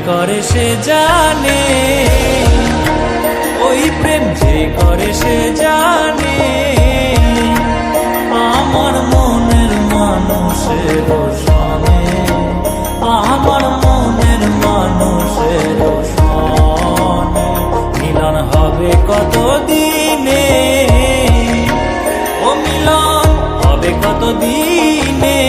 করে সে জানে, ওই প্রেম যে করে সে জানে। আমার মনের মানুষের সনে, আমার মনের মানুষের সনে মিলন হবে কত দিনে, ও মিলন হবে কত দিনে।